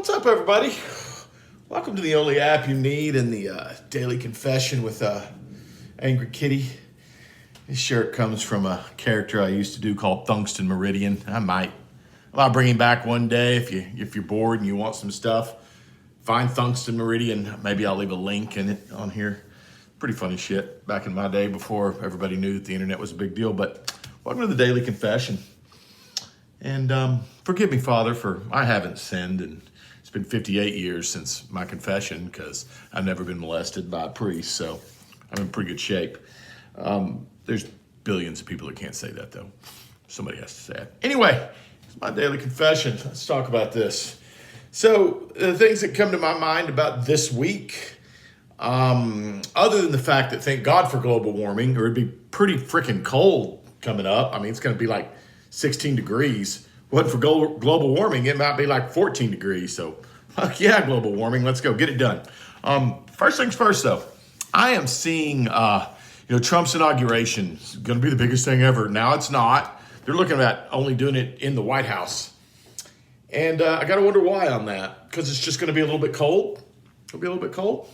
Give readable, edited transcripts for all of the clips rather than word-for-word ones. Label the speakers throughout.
Speaker 1: What's up, everybody? Welcome to the only app you need in the Daily Confession with Angry Kitty. This shirt comes from a character I used to do called Tungsten Meridian. I'll bring him back one day if you're bored and you want some stuff. Find Tungsten Meridian. Maybe I'll leave a link in it on here. Pretty funny shit back in my day before everybody knew that the internet was a big deal. But welcome to the Daily Confession. And forgive me, Father, for I haven't sinned, and it's been 58 years since my confession because I've never been molested by a priest, so I'm in pretty good shape. There's billions of people that can't say that, though. Somebody has to say it. Anyway, it's my daily confession. Let's talk about this. So the things that come to my mind about this week, other than the fact that thank God for global warming, or it'd be pretty freaking cold coming up. I mean, it's going to be like 16 degrees. Wasn't for global warming, it might be like 14 degrees. So, fuck yeah, global warming. Let's go get it done. First things first, though. I am seeing, Trump's inauguration is going to be the biggest thing ever. Now it's not. They're looking at only doing it in the White House. And I got to wonder why on that. Because it's just going to be a little bit cold. It'll be a little bit cold.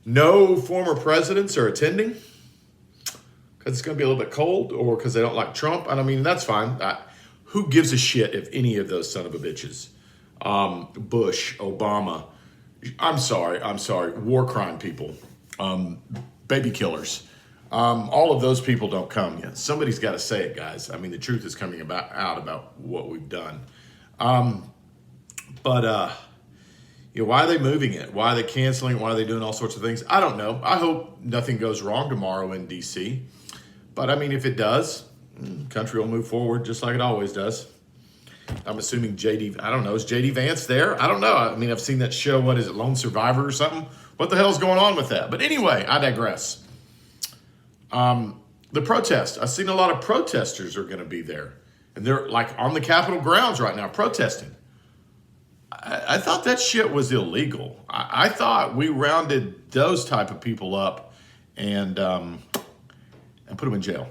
Speaker 1: No former presidents are attending. Because it's going to be a little bit cold, or because they don't like Trump. And I mean, that's fine. Who gives a shit if any of those son of a bitches, Bush, Obama, I'm sorry, war crime people, baby killers, all of those people don't come yet. Somebody's got to say it, guys. I mean, the truth is coming out about what we've done. Why are they moving it? Why are they canceling it? Why are they doing all sorts of things? I don't know. I hope nothing goes wrong tomorrow in D.C., but I mean, if it does, country will move forward just like it always does. I'm assuming is J.D. Vance there? I don't know. I mean, I've seen that show, what is it, Lone Survivor or something? What the hell's going on with that? But anyway, I digress. The protest. I've seen a lot of protesters are going to be there. And they're like on the Capitol grounds right now protesting. I thought that shit was illegal. I thought we rounded those type of people up and put them in jail.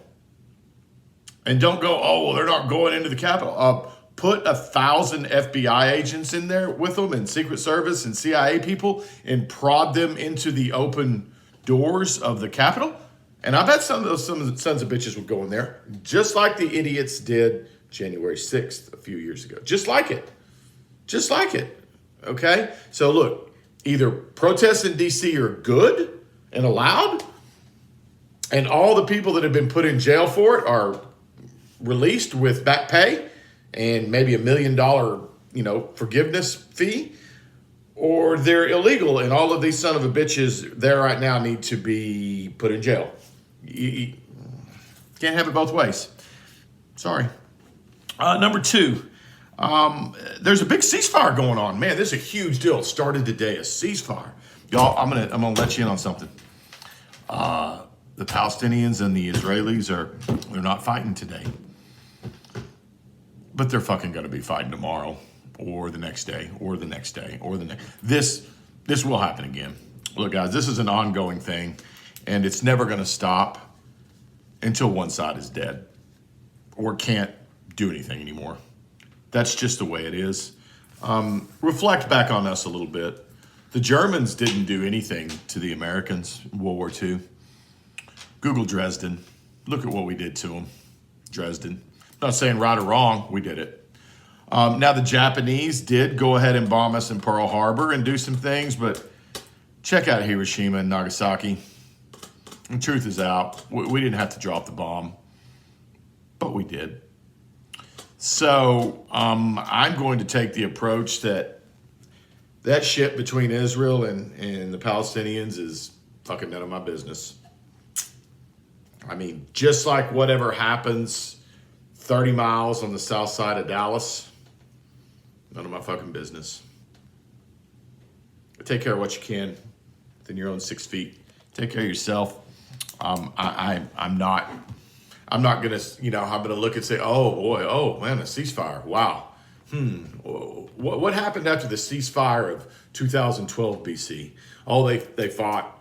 Speaker 1: And don't go, oh, well, they're not going into the Capitol. Put 1,000 FBI agents in there with them and Secret Service and CIA people and prod them into the open doors of the Capitol. And I bet some of those sons of bitches would go in there, just like the idiots did January 6th a few years ago. Just like it. Just like it. Okay? So look, either protests in D.C. are good and allowed, and all the people that have been put in jail for it are released with back pay and maybe $1 million, forgiveness fee, or they're illegal and all of these son of a bitches there right now need to be put in jail. You can't have it both ways. Sorry. Number two, there's a big ceasefire going on. Man, this is a huge deal. It started today, a ceasefire. Y'all, I'm gonna let you in on something. The Palestinians and the Israelis they're not fighting today. But they're fucking going to be fighting tomorrow or the next day or the next day or the next. This will happen again. Look, guys, this is an ongoing thing, and it's never going to stop until one side is dead or can't do anything anymore. That's just the way it is. Reflect back on us a little bit. The Germans didn't do anything to the Americans in World War II. Google Dresden. Look at what we did to them. Dresden. Not saying right or wrong, we did it. Now the Japanese did go ahead and bomb us in Pearl Harbor and do some things, but check out Hiroshima and Nagasaki. The truth is out. We didn't have to drop the bomb, but we did. So I'm going to take the approach that shit between Israel and the Palestinians is fucking none of my business. I mean, just like whatever happens 30 miles on the south side of Dallas, none of my fucking business. Take care of what you can within your own 6 feet. Take care of yourself. I'm not gonna, I'm gonna look and say, oh man, a ceasefire. Wow. What happened after the ceasefire of 2012 BC? Oh, they fought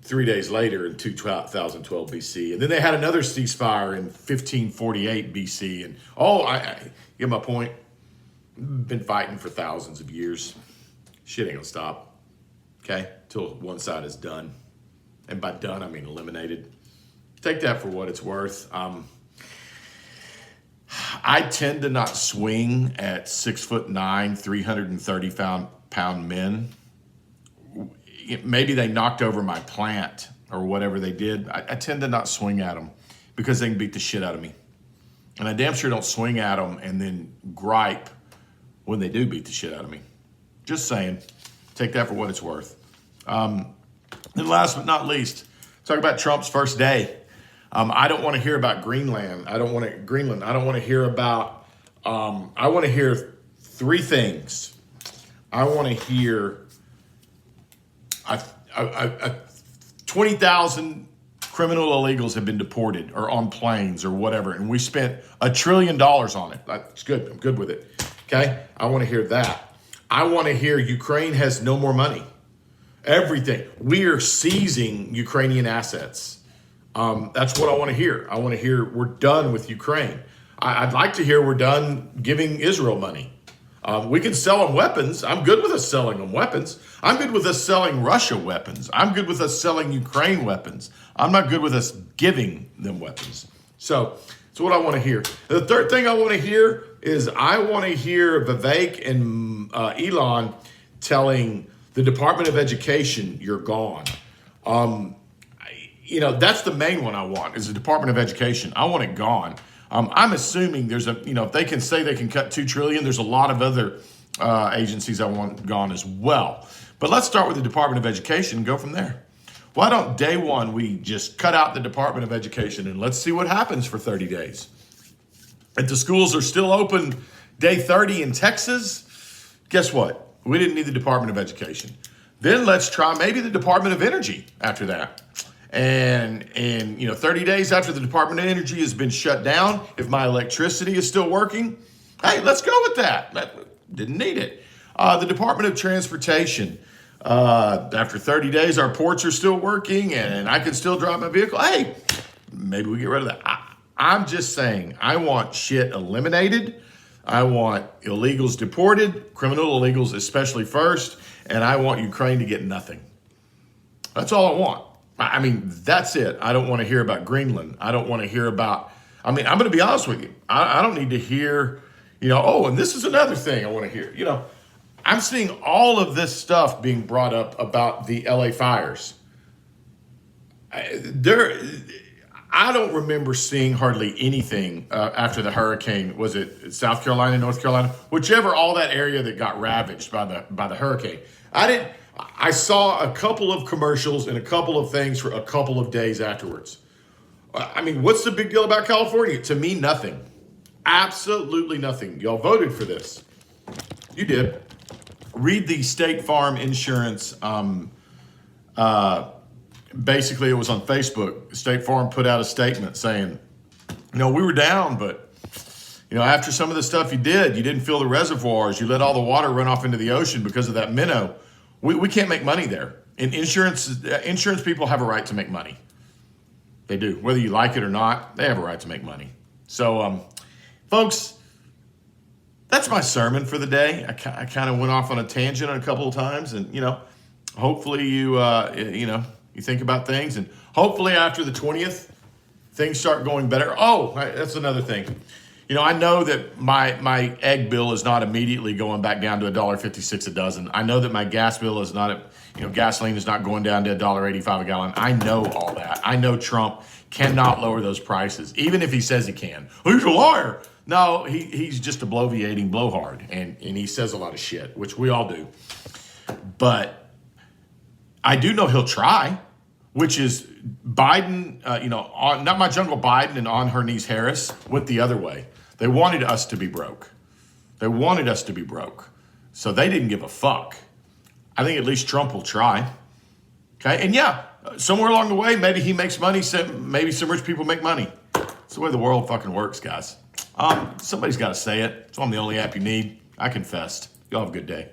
Speaker 1: 3 days later in 2012 BC. And then they had another ceasefire in 1548 BC. And I get my point. been fighting for thousands of years. Shit ain't gonna stop, okay? Till one side is done. And by done, I mean eliminated. Take that for what it's worth. I tend to not swing at 6'9", 330-pound men. Maybe they knocked over my plant or whatever they did. I tend to not swing at them because they can beat the shit out of me. And I damn sure don't swing at them and then gripe when they do beat the shit out of me. Just saying. Take that for what it's worth. And last but not least, talk about Trump's first day. I don't want to hear about Greenland. I don't want to hear about, I want to hear three things. I want to hear 20,000 criminal illegals have been deported or on planes or whatever, and we spent $1 trillion on it. That's good. I'm good with it. Okay? I want to hear that. I want to hear Ukraine has no more money. Everything. We are seizing Ukrainian assets. That's what I want to hear. I want to hear we're done with Ukraine. I'd like to hear we're done giving Israel money. We can sell them weapons. I'm good with us selling them weapons. I'm good with us selling Russia weapons. I'm good with us selling Ukraine weapons. I'm not good with us giving them weapons. So that's what I want to hear. The third thing I want to hear is I want to hear Vivek and Elon telling the Department of Education, you're gone. That's the main one I want is the Department of Education. I want it gone. I'm assuming there's if they can say they can cut $2 trillion, there's a lot of other agencies I want gone as well. But let's start with the Department of Education and go from there. Why don't day one we just cut out the Department of Education and let's see what happens for 30 days. If the schools are still open day 30 in Texas, guess what? We didn't need the Department of Education. Then let's try maybe the Department of Energy after that. And 30 days after the Department of Energy has been shut down, if my electricity is still working, hey, let's go with that. Didn't need it. The Department of Transportation, after 30 days, our ports are still working and I can still drive my vehicle. Hey, maybe we get rid of that. I'm just saying, I want shit eliminated. I want illegals deported, criminal illegals especially first, and I want Ukraine to get nothing. That's all I want. I mean, that's it. I don't want to hear about Greenland. I don't want to hear about, I'm going to be honest with you. I don't need to hear, and this is another thing I want to hear. I'm seeing all of this stuff being brought up about the LA fires. I don't remember seeing hardly anything after the hurricane. Was it South Carolina, North Carolina, whichever, all that area that got ravaged by the hurricane. I saw a couple of commercials and a couple of things for a couple of days afterwards. What's the big deal about California? To me, nothing. Absolutely nothing. Y'all voted for this. You did. Read the State Farm Insurance. Basically, it was on Facebook. State Farm put out a statement saying, we were down, but after some of the stuff you didn't fill the reservoirs. You let all the water run off into the ocean because of that minnow. We can't make money there. And insurance people have a right to make money. They do. Whether you like it or not, they have a right to make money. So, folks, that's my sermon for the day. I kind of went off on a tangent a couple of times. And, hopefully you think about things. And hopefully after the 20th, things start going better. Oh, that's another thing. I know that my egg bill is not immediately going back down to $1.56 a dozen. I know that my gas bill is not, gasoline is not going down to $1.85 a gallon. I know all that. I know Trump cannot lower those prices, even if he says he can. Oh, he's a liar. No, he's just a bloviating blowhard, and he says a lot of shit, which we all do. But I do know he'll try, which is Biden, not my jungle Biden and on her knees Harris went the other way. They wanted us to be broke. So they didn't give a fuck. I think at least Trump will try. Okay. And somewhere along the way, maybe he makes money. Maybe some rich people make money. It's the way the world fucking works, guys. Somebody's got to say it. So I'm the only app you need. I confessed. Y'all have a good day.